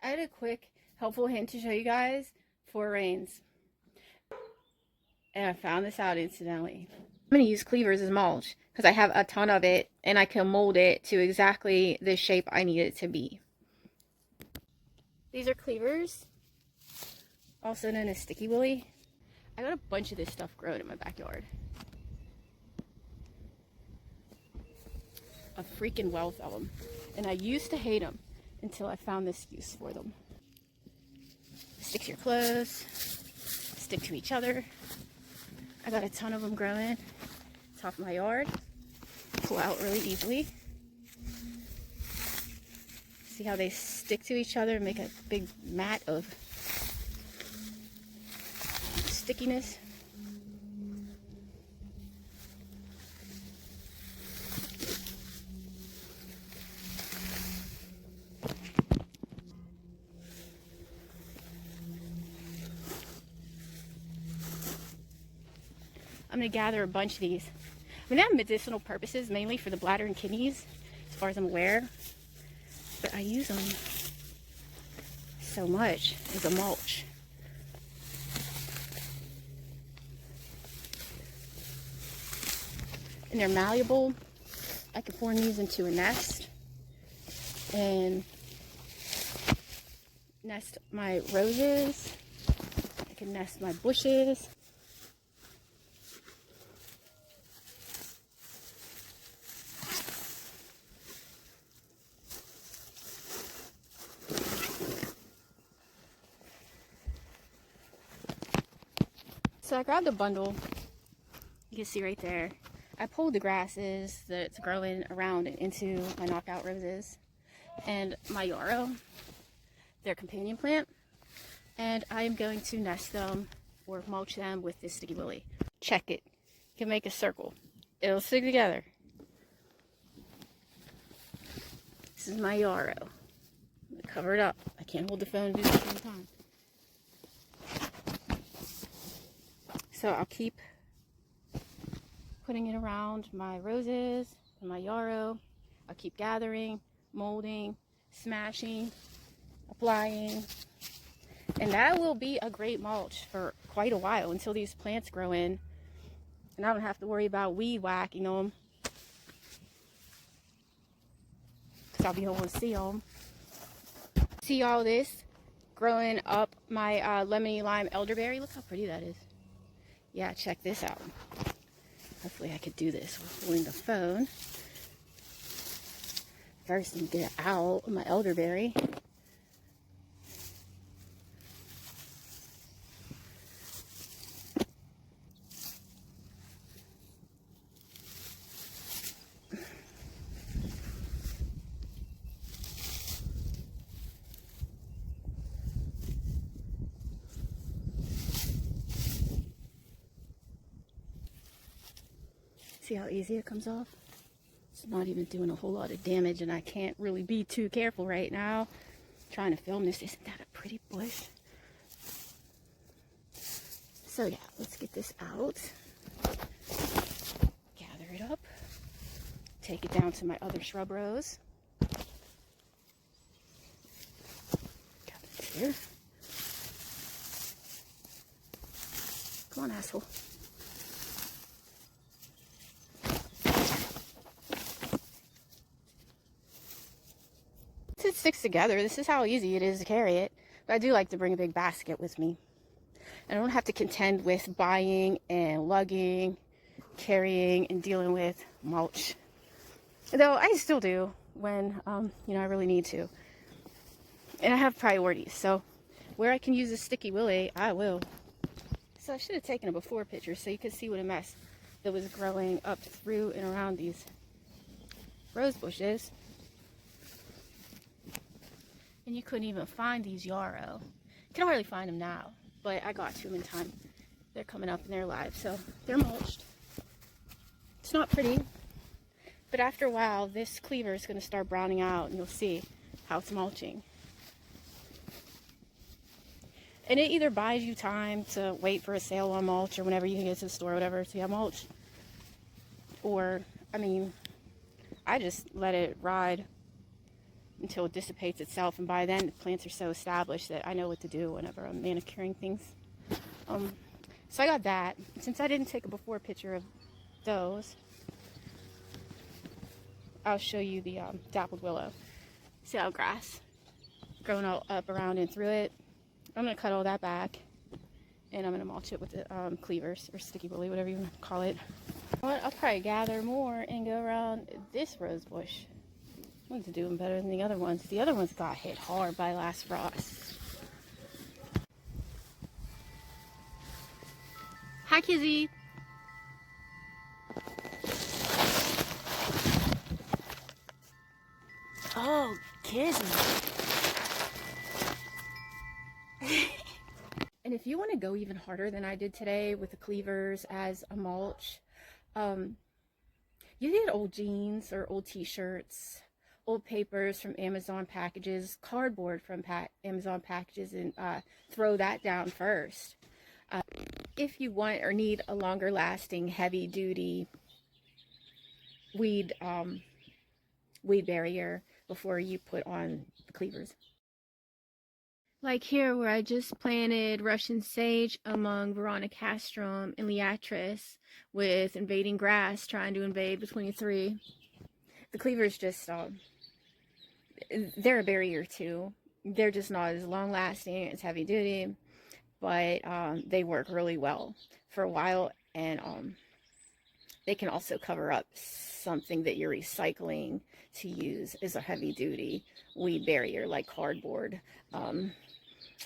I had a quick helpful hint to show you guys for rains. And I found this out incidentally. I'm going to use Cleavers as mulch because I have a ton of it and I can mold it to exactly the shape I need it to be. These are Cleavers, also known as Sticky Willy. I got a bunch of this stuff grown in my backyard. A freaking wealth of them. And I used to hate them until I found this use for them. Stick to your clothes, stick to each other. I got a ton of them growing top of my yard. Pull out really easily. See how they stick to each other and make a big mat of stickiness. I'm going to gather a bunch of these. I mean, they have medicinal purposes, mainly for the bladder and kidneys, as far as I'm aware. But I use them so much as a mulch. And they're malleable. I can form these into a nest and nest my roses. I can nest my bushes. So I grabbed a bundle, you can see right there. I pulled the grasses that's growing around into my knockout roses and my yarrow, their companion plant, and I am going to nest them or mulch them with this Sticky Willy. Check it. You can make a circle. It'll stick together. This is my yarrow. I'm gonna cover it up. I can't hold the phone and do it at the same time. So I'll keep putting it around my roses and my yarrow. I'll keep gathering, molding, smashing, applying. And that will be a great mulch for quite a while until these plants grow in. And I don't have to worry about weed whacking them, because I'll be able to see them. See all this growing up my lemony lime elderberry? Look how pretty that is. Yeah, check this out. Hopefully I could do this while holding the phone. First, I'm gonna get out my elderberry. See how easy it comes off? It's not even doing a whole lot of damage, and I can't really be too careful right now. I'm trying to film this. Isn't that a pretty bush? So yeah, let's get this out. Gather it up. Take it down to my other shrub rows. Got it here. Come on, asshole. It sticks together. This is how easy it is to carry it. But I do like to bring a big basket with me. And I don't have to contend with buying and lugging, carrying, and dealing with mulch. Though I still do when, I really need to. And I have priorities. So where I can use a Sticky Willy, I will. So I should have taken a before picture so you could see what a mess that was growing up through and around these rose bushes. And you couldn't even find these yarrow. You can hardly find them now, but I got to them in time. They're coming up and they're alive, so they're mulched. It's not pretty, but after a while, this cleaver is going to start browning out, and you'll see how it's mulching. And it either buys you time to wait for a sale on mulch, or whenever you can get to the store or whatever to have mulch, or, I just let it ride until it dissipates itself, and by then the plants are so established that I know what to do whenever I'm manicuring things. So I got that. Since I didn't take a before picture of those, I'll show you the dappled willow. See how grass growing all up around and through it. I'm going to cut all that back, and I'm going to mulch it with the cleavers, or sticky willy, whatever you want to call it. I'll probably gather more and go around this rose bush. One's doing better than the other ones. The other ones got hit hard by last frost. Hi, Kizzy. Oh, Kizzy. And if you want to go even harder than I did today with the cleavers as a mulch, you get old jeans or old t-shirts, old papers from Amazon packages, cardboard from Amazon packages, and throw that down first. If you want or need a longer lasting, heavy duty weed barrier before you put on the cleavers. Like here, where I just planted Russian sage among Veronicastrum and Liatris with invading grass trying to invade between the three. The cleavers just, they're a barrier too. They're just not as long lasting as heavy duty, but they work really well for a while, and they can also cover up something that you're recycling to use as a heavy duty weed barrier, like cardboard,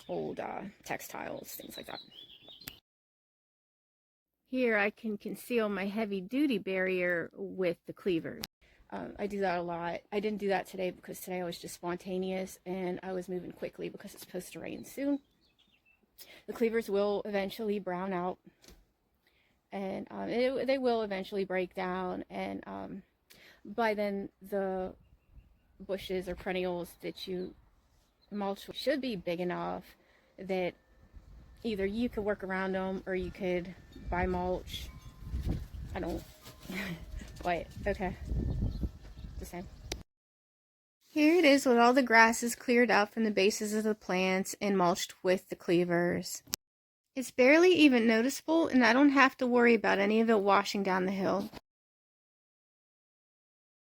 old textiles, things like that. Here I can conceal my heavy duty barrier with the cleavers. I do that a lot. I didn't do that today because today I was just spontaneous and I was moving quickly because it's supposed to rain soon. The cleavers will eventually brown out, and they will eventually break down, and by then the bushes or perennials that you mulch should be big enough that either you could work around them or you could buy mulch. I don't wait, okay, the same. Here it is with all the grasses cleared up from the bases of the plants and mulched with the cleavers. It's barely even noticeable, and I don't have to worry about any of it washing down the hill.